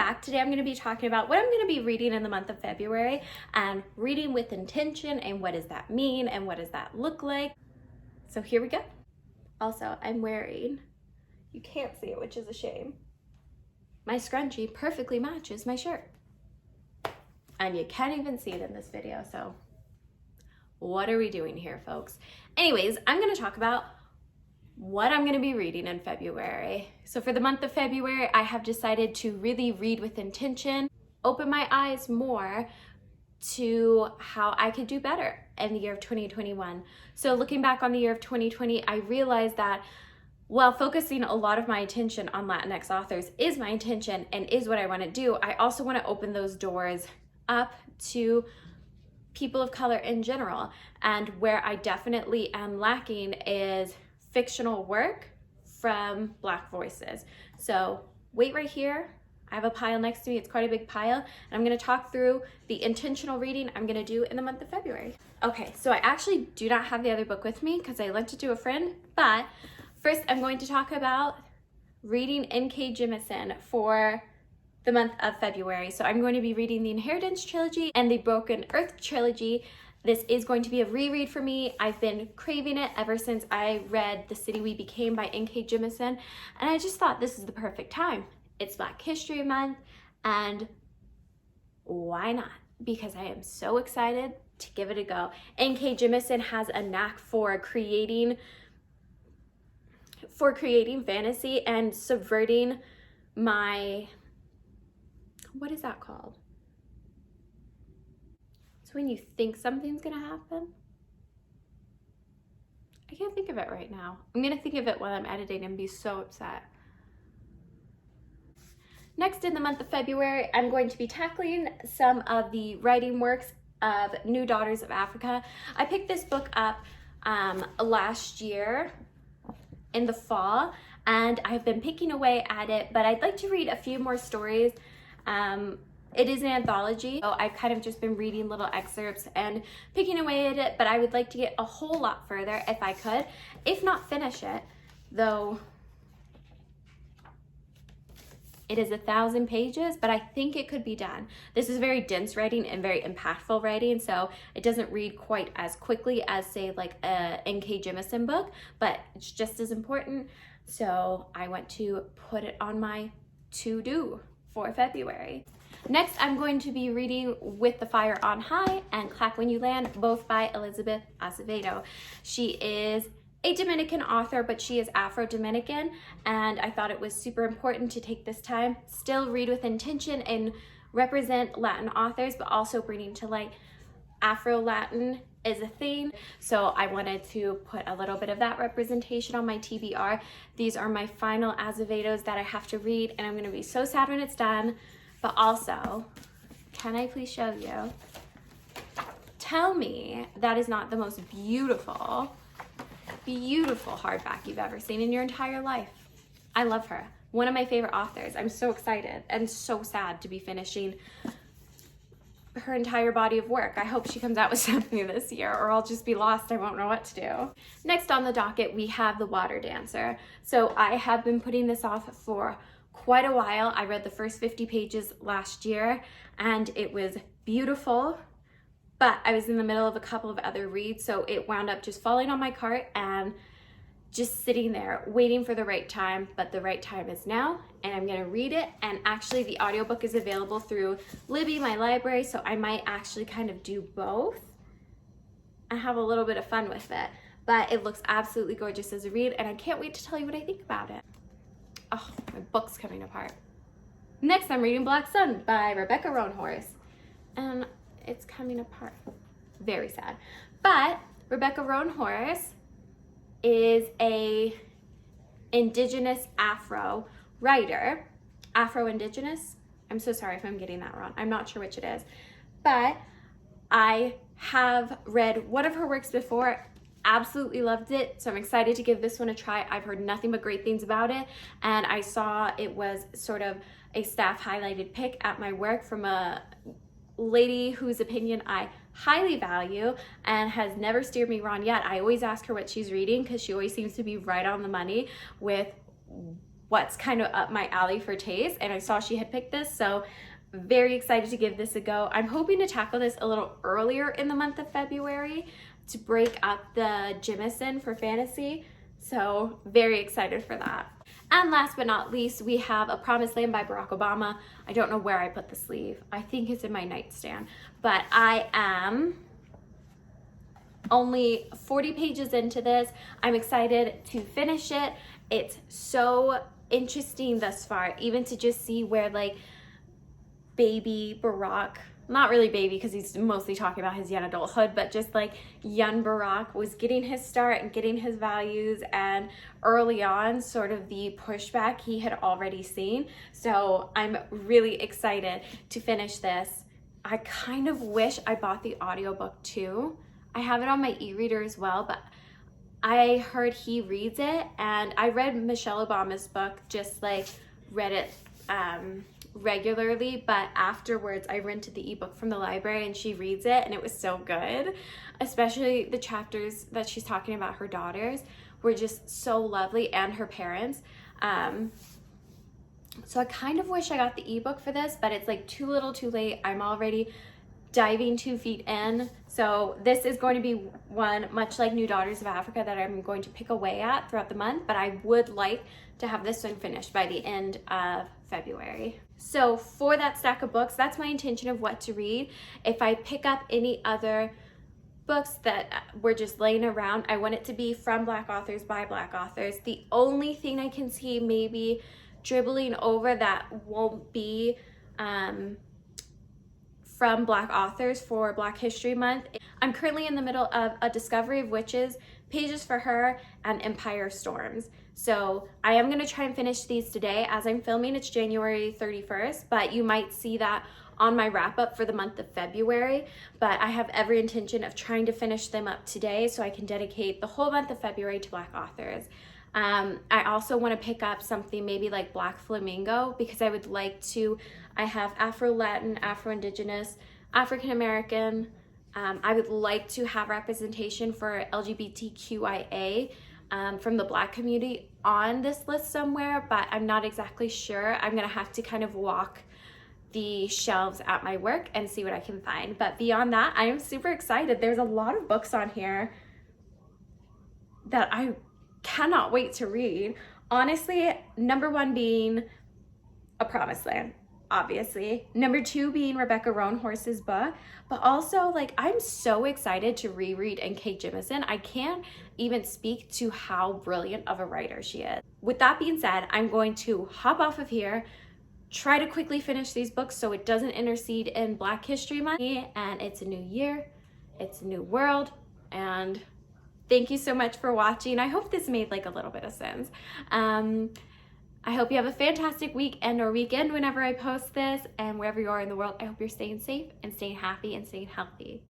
back. Today I'm going to be talking about what I'm going to be reading in the month of February and reading with intention and what does that mean and what does that look like. So here we go. Also, I'm wearing, you can't see it, which is a shame, my scrunchie perfectly matches my shirt. And you can't even see it in this video, so what are we doing here, folks? Anyways, I'm going to talk about what I'm going to be reading in February. So for the month of February, I have decided to really read with intention, open my eyes more to how I could do better in the year of 2021. So looking back on the year of 2020, I realized that while focusing a lot of my attention on Latinx authors is my intention and is what I want to do, I also want to open those doors up to people of color in general. And where I definitely am lacking is fictional work from Black voices. So wait right here. I have a pile next to me. It's quite a big pile. And I'm going to talk through the intentional reading I'm going to do in the month of February. Okay, so I actually do not have the other book with me because I lent it to a friend. But first, I'm going to talk about reading N.K. Jemisin for the month of February. So I'm going to be reading the Inheritance Trilogy and the Broken Earth Trilogy. This is going to be a reread for me. I've been craving it ever since I read The City We Became by N.K. Jemisin, and I just thought this is the perfect time. It's Black History Month, and why not? Because I am so excited to give it a go. N.K. Jemisin has a knack for creating fantasy and subverting my, what is that called? When you think something's gonna happen. I can't think of it right now. I'm gonna think of it while I'm editing and be so upset. Next, in the month of February, I'm going to be tackling some of the writing works of New Daughters of Africa. I picked this book up last year in the fall, and I've been picking away at it, but I'd like to read a few more stories. It is an anthology, so I've kind of just been reading little excerpts and picking away at it, but I would like to get a whole lot further if I could, if not finish it, though it is 1,000 pages, but I think it could be done. This is very dense writing and very impactful writing, so it doesn't read quite as quickly as, say, like a N.K. Jemisin book, but it's just as important, so I want to put it on my to-do for February. Next, I'm going to be reading With the Fire on High and Clack When You Land, both by Elizabeth Acevedo. She is a Dominican author, but she is Afro-Dominican, and I thought it was super important to take this time, still read with intention and represent Latin authors, but also bringing to light Afro-Latin is a theme. So I wanted to put a little bit of that representation on my TBR. These are my final Acevedos that I have to read, and I'm gonna be so sad when it's done. But also, can I please show you? Tell me that is not the most beautiful, beautiful hardback you've ever seen in your entire life. I love her. One of my favorite authors. I'm so excited and so sad to be finishing her entire body of work. I hope she comes out with something this year, or I'll just be lost. I won't know what to do. Next on the docket, we have The Water Dancer. So I have been putting this off for quite a while. I read the first 50 pages last year and it was beautiful, but I was in the middle of a couple of other reads, so it wound up just falling on my cart and just sitting there waiting for the right time. But the right time is now, and I'm gonna read it. And actually the audiobook is available through Libby, my library, so I might actually kind of do both and have a little bit of fun with it. But it looks absolutely gorgeous as a read, and I can't wait to tell you what I think about it. Oh, my book's coming apart. Next, I'm reading Black Sun by Rebecca Roanhorse, and it's coming apart. Very sad. But Rebecca Roanhorse is a Indigenous Afro writer. Afro-Indigenous? I'm so sorry if I'm getting that wrong. I'm not sure which it is. But I have read one of her works before, absolutely loved it, so I'm excited to give this one a try. I've heard nothing but great things about it, and I saw it was sort of a staff highlighted pick at my work from a lady whose opinion I highly value and has never steered me wrong yet. I always ask her what she's reading because she always seems to be right on the money with what's kind of up my alley for taste, and I saw she had picked this, so very excited to give this a go. I'm hoping to tackle this a little earlier in the month of February to break up the Jimison for fantasy, so very excited for that. And last but not least, we have A Promised Land by Barack Obama. I don't know where I put the sleeve. I think it's in my nightstand, but I am only 40 pages into this. I'm excited to finish it. It's so interesting thus far, even to just see where like baby Barack, not really baby because he's mostly talking about his young adulthood, but just like young Barack was getting his start and getting his values, and early on sort of the pushback he had already seen. So I'm really excited to finish this. I kind of wish I bought the audiobook too. I have it on my e-reader as well, but I heard he reads it, and I read Michelle Obama's book, just like read it regularly, but afterwards I rented the ebook from the library and she reads it, and it was so good. Especially the chapters that she's talking about her daughters were just so lovely, and her parents. So I kind of wish I got the ebook for this, but it's like too little too late. I'm already diving 2 feet in. So this is going to be one, much like New Daughters of Africa, that I'm going to pick away at throughout the month, but I would like to have this one finished by the end of February. So for that stack of books, that's my intention of what to read. If I pick up any other books that were just laying around, I want it to be from Black authors by Black authors. The only thing I can see maybe dribbling over that won't be from Black authors for Black History Month. I'm currently in the middle of A Discovery of Witches, Pages for Her, and Empire Storms. So I am going to try and finish these today. As I'm filming, it's January 31st, but you might see that on my wrap up for the month of February. But I have every intention of trying to finish them up today so I can dedicate the whole month of February to Black authors. I also want to pick up something maybe like Black Flamingo, because I would like to, I have Afro-Latin, Afro-Indigenous, African-American. I would like to have representation for LGBTQIA from the Black community on this list somewhere, but I'm not exactly sure. I'm gonna have to kind of walk the shelves at my work and see what I can find. But beyond that, I am super excited. There's a lot of books on here that I cannot wait to read. Honestly, number 1 being A Promised Land, obviously. Number 2 being Rebecca Roanhorse's book. But also, like, I'm so excited to reread N.K. Jemisin. I can't even speak to how brilliant of a writer she is. With that being said, I'm going to hop off of here, try to quickly finish these books so it doesn't intercede in Black History Month. And it's a new year, it's a new world, and thank you so much for watching. I hope this made like a little bit of sense. I hope you have a fantastic weekend or weekend whenever I post this, and wherever you are in the world, I hope you're staying safe and staying happy and staying healthy.